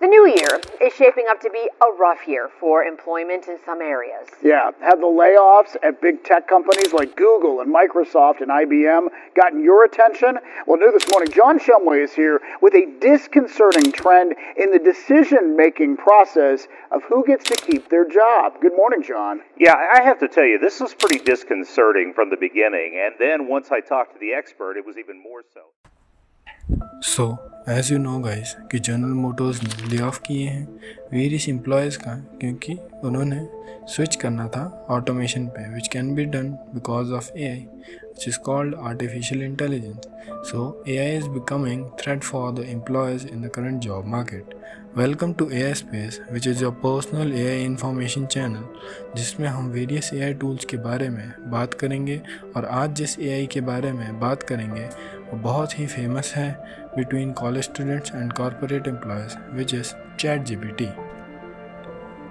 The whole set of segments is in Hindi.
The new year is shaping up to be a rough year for employment in some areas. Yeah, have the layoffs at big tech companies like Google and Microsoft and IBM gotten your attention? Well, new this morning, John Shumway is here with a disconcerting trend in the decision-making process of who gets to keep their job. Good morning, John. Yeah, I have to tell you, this was pretty disconcerting from the beginning, and then once I talked to the expert, it was even more so. So as you know guys कि जनरल मोटर्स ने ले ऑफ किए हैं वेरियस एम्प्लॉयज़ का क्योंकि उन्होंने स्विच करना था ऑटोमेशन पे which can be done because of AI which is called artificial intelligence. So AI is becoming threat for the employees in the current job market. Welcome to AI space which is your personal AI information channel जिसमें हम वेरियस एआई टूल्स के बारे में बात करेंगे. और आज जिस एआई के बारे में बात करेंगे वो बहुत ही फेमस है between college students and corporate employees which is ChatGPT.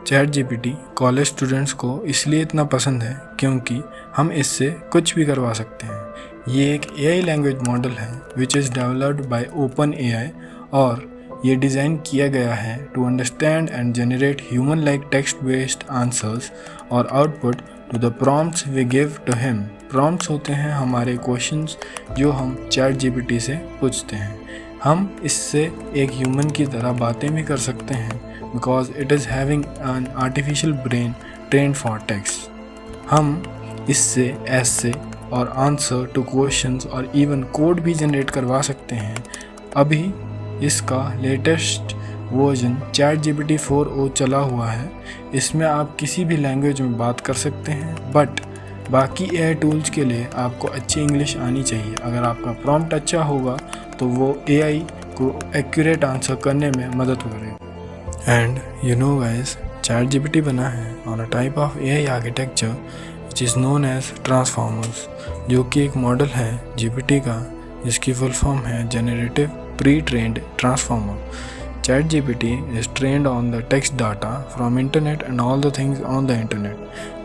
ChatGPT college students को इसलिए इतना पसंद है क्योंकि हम इससे कुछ भी करवा सकते हैं. ये एक एआई लैंग्वेज मॉडल है which is developed by OpenAI और ये डिज़ाइन किया गया है to understand and generate human like text based answers और output to the prompts we give to him. Prompts होते हैं हमारे क्वेश्चंस जो हम ChatGPT से पूछते हैं. हम इससे एक ह्यूमन की तरह बातें भी कर सकते हैं because it is having an artificial brain trained for text. हम इससे ऐसे और आंसर टू क्वेश्चंस और इवन कोड भी जनरेट करवा सकते हैं. अभी इसका लेटेस्ट वर्जन ChatGPT 4o चला हुआ है. इसमें आप किसी भी लैंग्वेज में बात कर सकते हैं बट बाकी एआई टूल्स के लिए आपको अच्छी इंग्लिश आनी चाहिए. अगर आपका प्रॉम्प्ट अच्छा होगा तो वो एआई को एक्यूरेट आंसर करने में मदद करेगा. And you know guys ChatGPT बना है on a type of AI architecture which is known as transformers जो कि एक मॉडल है GPT का जिसकी फुल फॉर्म है generative pre trained transformer. ChatGPT is trained on the text data from internet and all the things on the internet.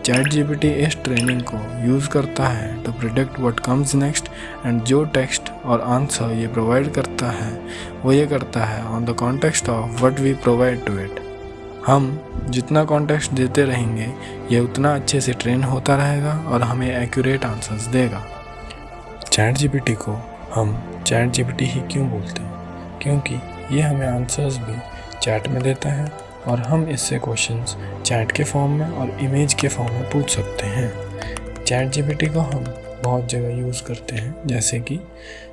ChatGPT इस ट्रेनिंग को यूज़ करता है to predict what comes next and जो टेक्स्ट और आंसर ये प्रोवाइड करता है वो ये करता है on the context of what we provide to it. हम जितना कॉन्टेक्स्ट देते रहेंगे ये उतना अच्छे से ट्रेन होता रहेगा और हमें एक्यूरेट आंसर्स देगा. ChatGPT को हम ChatGPT ही क्यों बोलते हैं? क्योंकि ये हमें आंसर्स भी चैट में देता है और हम इससे क्वेश्चंस चैट के फॉर्म में और इमेज के फॉर्म में पूछ सकते हैं. ChatGPT को हम बहुत जगह यूज़ करते हैं जैसे कि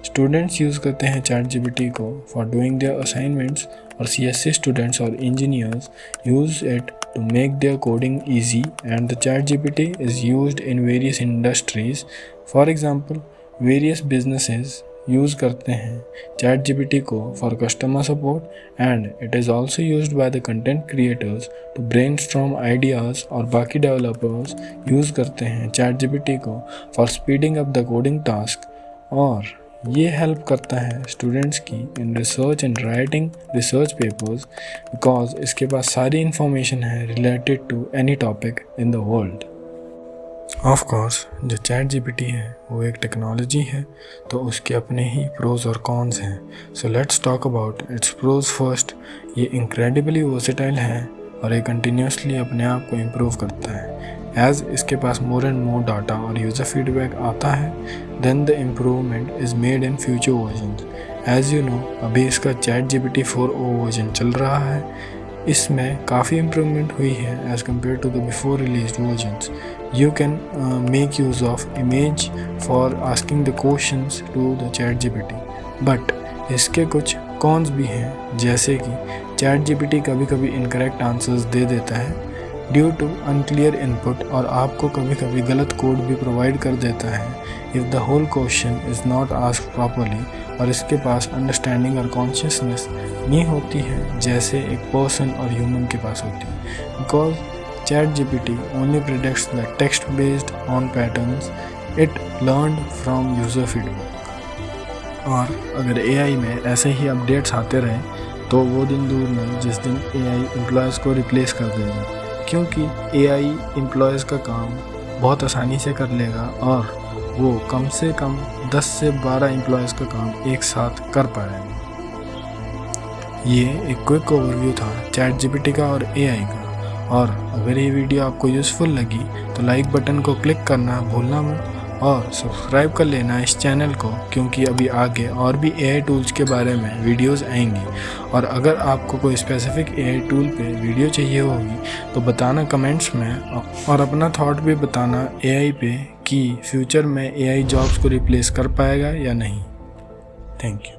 स्टूडेंट्स यूज़ करते हैं ChatGPT को फॉर डूइंग देयर असाइनमेंट्स और CSC स्टूडेंट्स और engineers use it to make their coding easy and the ChatGPT is used in various industries. For example, various businesses use करते हैं ChatGPT को for customer support and it is also used by the content creators to brainstorm ideas. और बाकी डेवलपर्स यूज़ करते हैं ChatGPT को for speeding up the coding task. और ये हेल्प करता है स्टूडेंट्स की in research and writing research papers because इसके पास सारी इंफॉर्मेशन है related to any topic in the world. Of course जो ChatGPT है वो एक टेक्नोलॉजी है तो उसके अपने ही प्रोज और कॉन्स हैं. So let's talk about its pros first. ये इंक्रेडिबली वर्सेटाइल है और ये कंटिन्यूसली अपने आप को इम्प्रूव करता है. एज इसके पास मोर एंड मोर डाटा और यूज़र फीडबैक आता है then the improvement is made in future versions. As you know अभी इसका ChatGPT 4o वर्जन चल रहा है. इसमें काफ़ी इम्प्रूवमेंट हुई है as compared to the before released versions. You can make use of image for asking the questions to the ChatGPT. But इसके कुछ कॉन्स भी हैं जैसे कि ChatGPT कभी कभी इनकरेक्ट आंसर्स दे देता है ड्यू टू अनक्लियर इनपुट और आपको कभी कभी गलत कोड भी प्रोवाइड कर देता है if the whole question is not asked properly. और इसके पास अंडरस्टैंडिंग और कॉन्शियसनेस नहीं होती है जैसे एक पर्सन और ह्यूमन के पास होती है because ChatGPT only predicts the text based on patterns it learned from user feedback. और अगर AI में ऐसे ही अपडेट्स आते रहे तो वो दिन दूर नहीं जिस दिन AI एम्प्लॉयज़ को रिप्लेस कर देगा क्योंकि AI एम्प्लॉयज़ का काम बहुत आसानी से कर लेगा और वो कम से कम 10 से 12 एम्प्लॉयज़ का काम एक साथ कर पाएंगे. ये एक क्विक ओवरव्यू था ChatGPT का और AI का। और अगर ये वीडियो आपको यूज़फुल लगी तो लाइक बटन को क्लिक करना भूलना मत और सब्सक्राइब कर लेना इस चैनल को, क्योंकि अभी आगे और भी AI टूल्स के बारे में वीडियोस आएंगी। और अगर आपको कोई स्पेसिफिक AI टूल पे वीडियो चाहिए होगी तो बताना कमेंट्स में, और अपना थॉट भी बताना AI पे कि फ्यूचर में AI जॉब्स को रिप्लेस कर पाएगा या नहीं। Thank you.